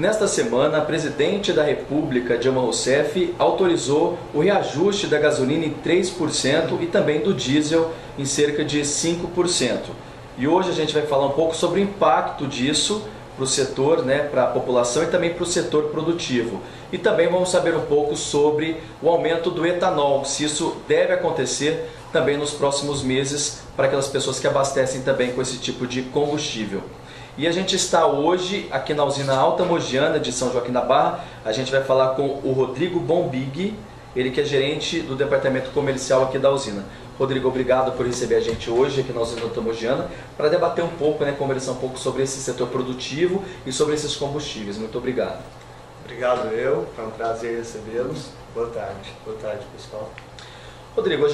Nesta semana, a presidente da República, Dilma Rousseff, autorizou o reajuste da gasolina em 3% e também do diesel em cerca de 5%. E hoje a gente vai falar um pouco sobre o impacto disso para o setor, para a população e também para o setor produtivo. E também vamos saber um pouco sobre o aumento do etanol, se isso deve acontecer também nos próximos meses para aquelas pessoas que abastecem também com esse tipo de combustível. E a gente está hoje aqui na usina Alta Mogiana de São Joaquim da Barra. A gente vai falar com o Rodrigo Bombig, ele que é gerente do departamento comercial aqui da usina. Rodrigo, obrigado por receber a gente hoje aqui na usina Alta Mogiana para debater um pouco, conversar um pouco sobre esse setor produtivo e sobre esses combustíveis. Muito obrigado. Obrigado eu, é um prazer recebê-los. Boa tarde pessoal. Rodrigo,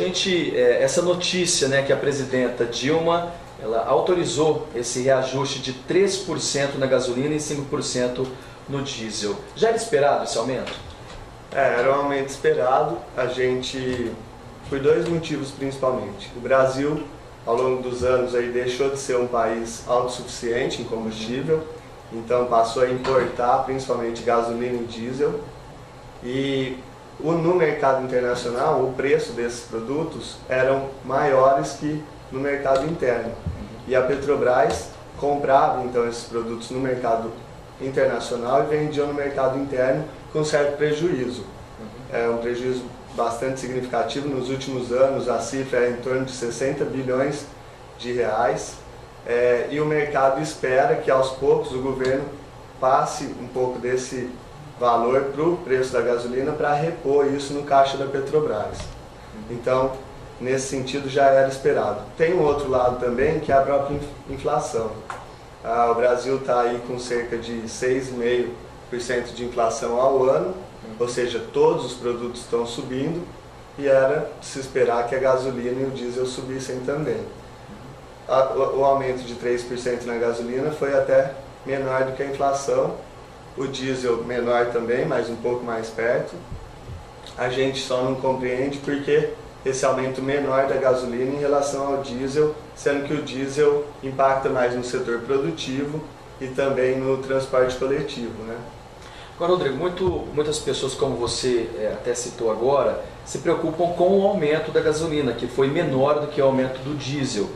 essa notícia que a presidenta Dilma ela autorizou esse reajuste de 3% na gasolina e 5% no diesel. Já era esperado esse aumento? Era um aumento esperado, por dois motivos principalmente. O Brasil, ao longo dos anos, deixou de ser um país autossuficiente em combustível, então passou a importar principalmente gasolina e diesel. E no mercado internacional, o preço desses produtos eram maiores que no mercado interno. E a Petrobras comprava então esses produtos no mercado internacional e vendia no mercado interno com certo prejuízo. É um prejuízo bastante significativo. Nos últimos anos a cifra é em torno de 60 bilhões de reais. E o mercado espera que aos poucos o governo passe um pouco desse valor para o preço da gasolina para repor isso no caixa da Petrobras. Então, nesse sentido já era esperado. Tem um outro lado também, que é a própria inflação. O Brasil está aí com cerca de 6,5% de inflação ao ano, ou seja, todos os produtos estão subindo e era de se esperar que a gasolina e o diesel subissem também. O aumento de 3% na gasolina foi até menor do que a inflação, o diesel menor também, mas um pouco mais perto. A gente só não compreende porque esse aumento menor da gasolina em relação ao diesel, sendo que o diesel impacta mais no setor produtivo e também no transporte coletivo. Agora, Rodrigo, muitas pessoas, como você até citou agora, se preocupam com o aumento da gasolina, que foi menor do que o aumento do diesel.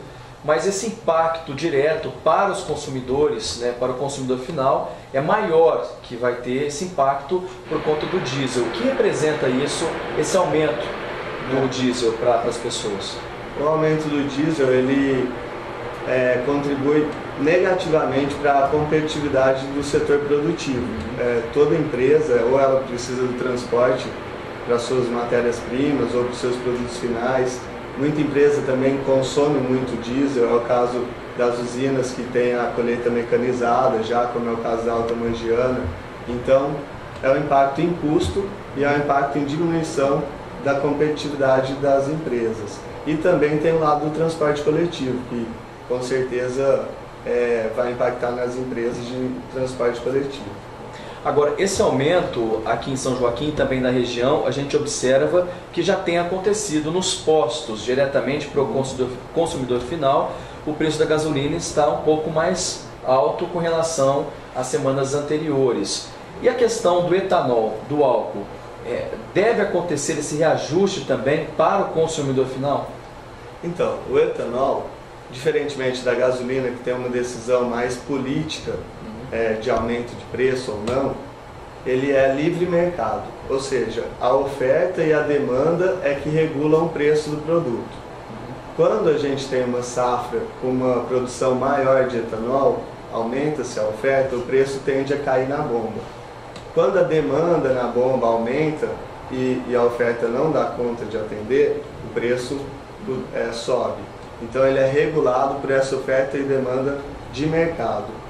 Mas esse impacto direto para os consumidores, para o consumidor final, é maior que vai ter esse impacto por conta do diesel. O que representa isso, esse aumento do diesel para as pessoas? O aumento do diesel ele contribui negativamente para a competitividade do setor produtivo. Toda empresa, ou ela precisa do transporte para suas matérias-primas ou para os seus produtos finais. Muita empresa também consome muito diesel, é o caso das usinas que tem a colheita mecanizada, já como é o caso da Alta Mogiana. Então, é um impacto em custo e é um impacto em diminuição da competitividade das empresas. E também tem o lado do transporte coletivo, que com certeza vai impactar nas empresas de transporte coletivo. Agora, esse aumento aqui em São Joaquim, também na região, a gente observa que já tem acontecido nos postos, diretamente para o consumidor final, o preço da gasolina está um pouco mais alto com relação às semanas anteriores. E a questão do etanol, do álcool, deve acontecer esse reajuste também para o consumidor final? Então, o etanol, diferentemente da gasolina, que tem uma decisão mais política, de aumento de preço ou não, ele é livre mercado, ou seja, a oferta e a demanda é que regulam o preço do produto. Quando a gente tem uma safra com uma produção maior de etanol, aumenta-se a oferta, o preço tende a cair na bomba. Quando a demanda na bomba aumenta e a oferta não dá conta de atender, o preço sobe. Então ele é regulado por essa oferta e demanda de mercado.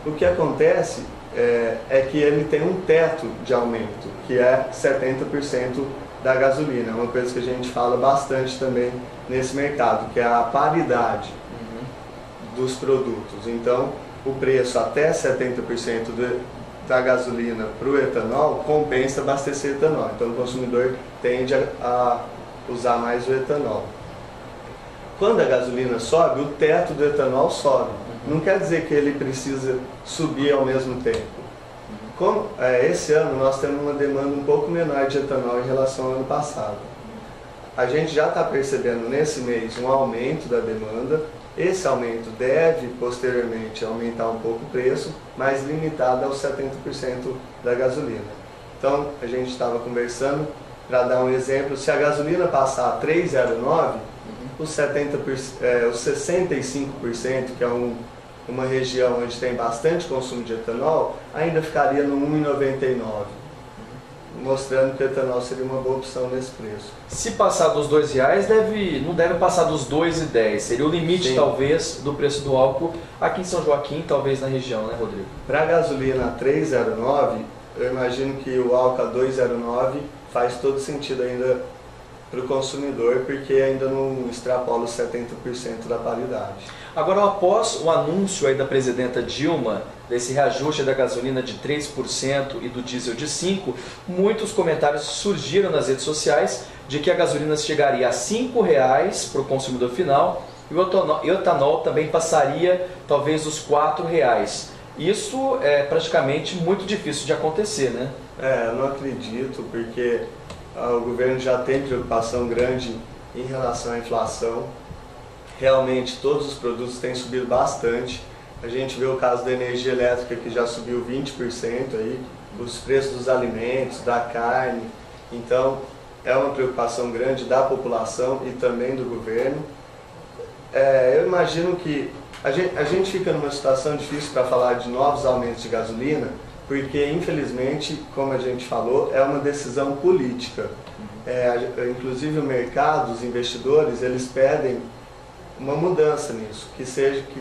O que acontece é que ele tem um teto de aumento, que é 70% da gasolina. É uma coisa que a gente fala bastante também nesse mercado, que é a paridade dos produtos. Então, o preço até 70% da gasolina para o etanol compensa abastecer etanol. Então, o consumidor tende a usar mais o etanol. Quando a gasolina sobe, o teto do etanol sobe. Não quer dizer que ele precisa subir ao mesmo tempo. Esse ano nós temos uma demanda um pouco menor de etanol em relação ao ano passado. A gente já está percebendo nesse mês um aumento da demanda. Esse aumento deve posteriormente aumentar um pouco o preço, mas limitado aos 70% da gasolina. Então a gente estava conversando, para dar um exemplo, se a gasolina passar a 3,09, os 65%, que é uma região onde tem bastante consumo de etanol, ainda ficaria no 1,99, mostrando que o etanol seria uma boa opção nesse preço. Se passar dos R$2, não deve passar dos R$2,10, seria o limite. Sim. Talvez do preço do álcool aqui em São Joaquim, talvez na região, né, Rodrigo? Para a gasolina a 3,09, eu imagino que o álcool a 2,09 faz todo sentido ainda para o consumidor, porque ainda não extrapola os 70% da paridade. Agora, após o anúncio aí da presidenta Dilma, desse reajuste da gasolina de 3% e do diesel de 5%, muitos comentários surgiram nas redes sociais de que a gasolina chegaria a R$5 para o consumidor final e o etanol também passaria talvez os R$4. Isso é praticamente muito difícil de acontecer, né? Eu não acredito, porque o governo já tem preocupação grande em relação à inflação. Realmente todos os produtos têm subido bastante. A gente vê o caso da energia elétrica, que já subiu 20% aí, os preços dos alimentos, da carne. Então é uma preocupação grande da população e também do governo. Eu imagino que a gente fica numa situação difícil para falar de novos aumentos de gasolina, porque infelizmente, como a gente falou, é uma decisão política. Inclusive o mercado, os investidores, eles pedem uma mudança nisso, que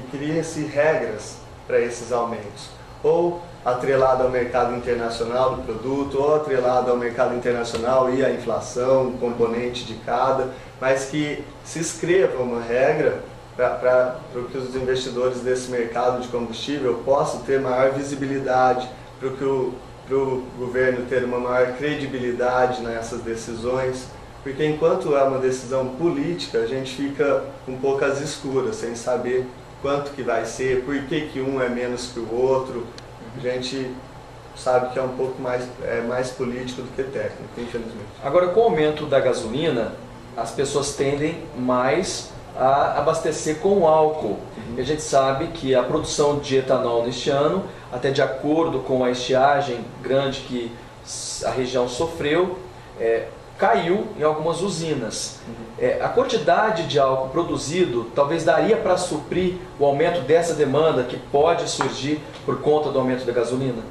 criem-se regras para esses aumentos, ou atrelado ao mercado internacional do produto, ou atrelado ao mercado internacional e à inflação, um componente de cada, mas que se escreva uma regra para que os investidores desse mercado de combustível possam ter maior visibilidade, para o governo ter uma maior credibilidade nessas decisões, porque enquanto é uma decisão política, a gente fica um pouco às escuras, sem saber quanto que vai ser, por que um é menos que o outro. A gente sabe que é um pouco mais político do que técnico, infelizmente. Agora, com o aumento da gasolina, as pessoas tendem mais a abastecer com álcool. E a gente sabe que a produção de etanol neste ano, até de acordo com a estiagem grande que a região sofreu, caiu em algumas usinas. A quantidade de álcool produzido talvez daria para suprir o aumento dessa demanda que pode surgir por conta do aumento da gasolina?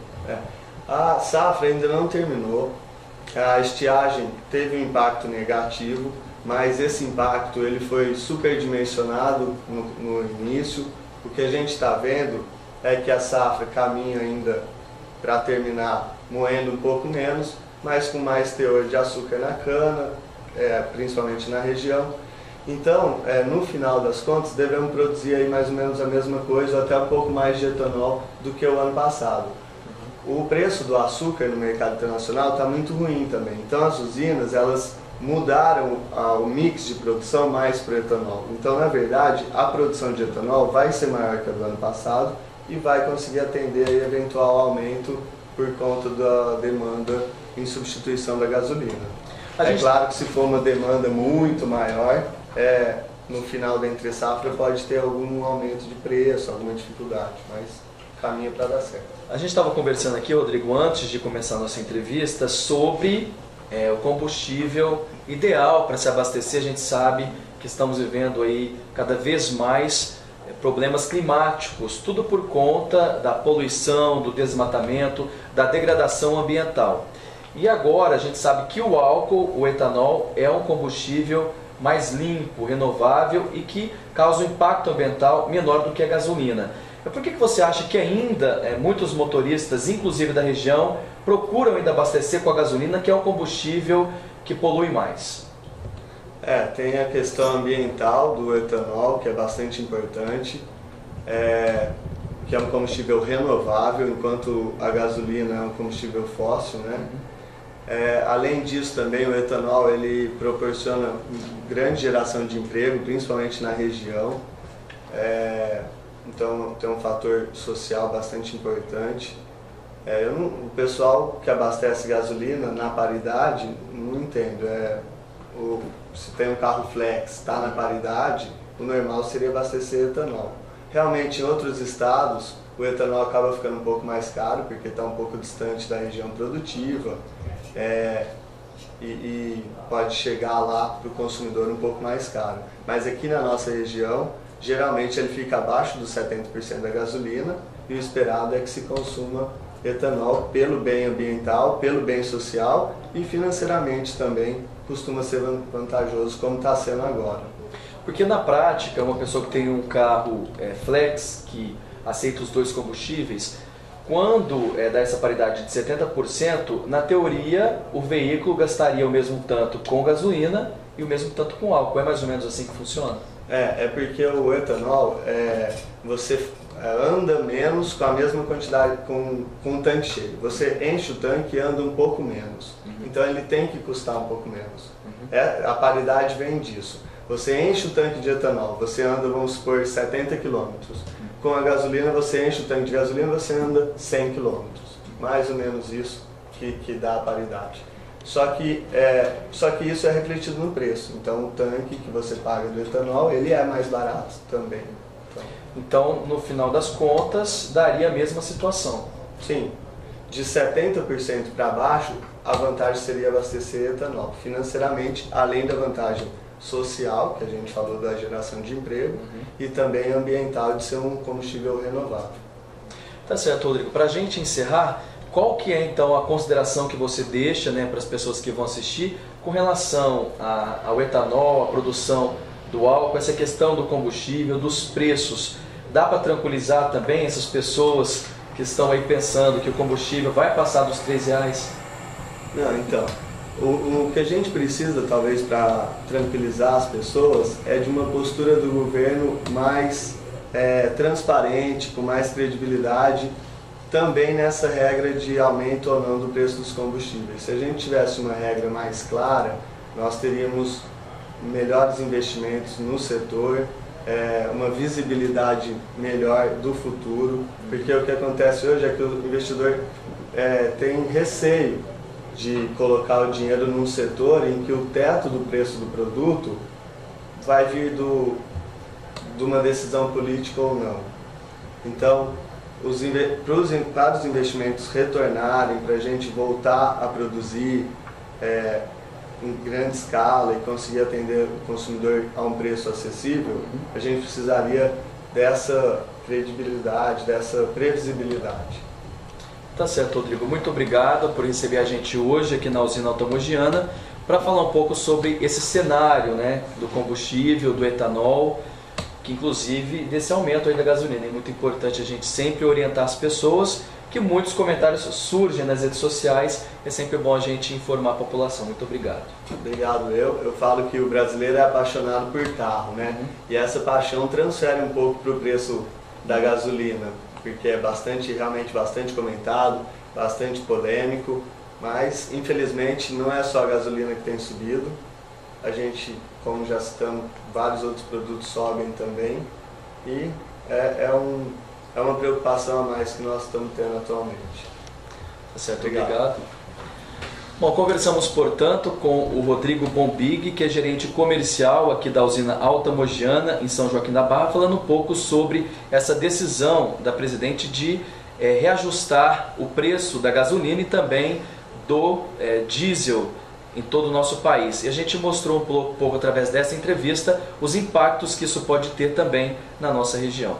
A safra ainda não terminou, a estiagem teve um impacto negativo, mas esse impacto ele foi superdimensionado no início. O que a gente está vendo é que a safra caminha ainda para terminar moendo um pouco menos, mas com mais teor de açúcar na cana, principalmente na região. Então, no final das contas, devemos produzir aí mais ou menos a mesma coisa, até um pouco mais de etanol do que o ano passado. O preço do açúcar no mercado internacional está muito ruim também, então as usinas elas mudaram o mix de produção mais para o etanol. Então, na verdade, a produção de etanol vai ser maior que a do ano passado e vai conseguir atender aí eventual aumento por conta da demanda em substituição da gasolina. Claro que se for uma demanda muito maior, no final da entre safra pode ter algum aumento de preço, alguma dificuldade, mas caminha para dar certo. A gente estava conversando aqui, Rodrigo, antes de começar a nossa entrevista, sobre o combustível ideal para se abastecer. A gente sabe que estamos vivendo aí cada vez mais problemas climáticos, tudo por conta da poluição, do desmatamento, da degradação ambiental. E agora a gente sabe que o álcool, o etanol, é um combustível mais limpo, renovável e que causa um impacto ambiental menor do que a gasolina. Por que você acha que ainda muitos motoristas, inclusive da região, procuram ainda abastecer com a gasolina, que é um combustível que polui mais? Tem a questão ambiental do etanol, que é bastante importante, que é um combustível renovável, enquanto a gasolina é um combustível fóssil, né? Além disso, também o etanol ele proporciona grande geração de emprego, principalmente na região. Então tem um fator social bastante importante. O pessoal que abastece gasolina na paridade, não entendo. Se tem um carro flex, está na paridade, o normal seria abastecer etanol. Realmente, em outros estados, o etanol acaba ficando um pouco mais caro, porque está um pouco distante da região produtiva, e pode chegar lá para o consumidor um pouco mais caro. Mas aqui na nossa região, geralmente ele fica abaixo dos 70% da gasolina, e o esperado é que se consuma etanol pelo bem ambiental, pelo bem social e financeiramente também costuma ser vantajoso, como está sendo agora. Porque na prática, uma pessoa que tem um carro flex, que aceita os dois combustíveis, quando dá essa paridade de 70%, na teoria o veículo gastaria o mesmo tanto com gasolina e o mesmo tanto com álcool. É mais ou menos assim que funciona? É porque o etanol, você anda menos com a mesma quantidade, com um tanque cheio. Você enche o tanque e anda um pouco menos. Então ele tem que custar um pouco menos. A paridade vem disso. Você enche o tanque de etanol, você anda, vamos supor, 70 km. Com a gasolina, você enche o tanque de gasolina, você anda 100 km. Mais ou menos isso que dá a paridade. Só que isso é refletido no preço. Então o tanque que você paga do etanol, ele é mais barato também. Então, no final das contas, daria a mesma situação. Sim. De 70% para baixo, a vantagem seria abastecer etanol. Financeiramente, além da vantagem social, que a gente falou da geração de emprego, e também ambiental, de ser um combustível renovável. Tá certo, Rodrigo. Para a gente encerrar, qual que é então a consideração que você deixa, para as pessoas que vão assistir com relação ao etanol, a produção do álcool, essa questão do combustível, dos preços? Dá para tranquilizar também essas pessoas que estão aí pensando que o combustível vai passar dos R$3? Não, então, o que a gente precisa, talvez, para tranquilizar as pessoas, é de uma postura do governo mais transparente, com mais credibilidade, também nessa regra de aumento ou não do preço dos combustíveis. Se a gente tivesse uma regra mais clara, nós teríamos melhores investimentos no setor, uma visibilidade melhor do futuro, porque o que acontece hoje é que o investidor tem receio de colocar o dinheiro num setor em que o teto do preço do produto vai vir de uma decisão política ou não. Então, para os investimentos retornarem, para a gente voltar a produzir em grande escala e conseguir atender o consumidor a um preço acessível, a gente precisaria dessa credibilidade, dessa previsibilidade. Tá certo, Rodrigo. Muito obrigado por receber a gente hoje aqui na usina Altamogiana para falar um pouco sobre esse cenário, do combustível, do etanol, que inclusive desse aumento aí da gasolina. É muito importante a gente sempre orientar as pessoas, que muitos comentários surgem nas redes sociais, é sempre bom a gente informar a população. Muito obrigado. Obrigado. Eu falo que o brasileiro é apaixonado por carro, E essa paixão transfere um pouco para o preço da gasolina, porque é realmente bastante comentado, bastante polêmico, mas infelizmente não é só a gasolina que tem subido. A gente, como já citamos, vários outros produtos sobem também, e é uma preocupação a mais que nós estamos tendo atualmente. Tá certo, obrigado. Bom, conversamos, portanto, com o Rodrigo Bombig, que é gerente comercial aqui da usina Altamogiana, em São Joaquim da Barra, falando um pouco sobre essa decisão da presidente de reajustar o preço da gasolina e também do diesel em todo o nosso país. E a gente mostrou um pouco através dessa entrevista os impactos que isso pode ter também na nossa região.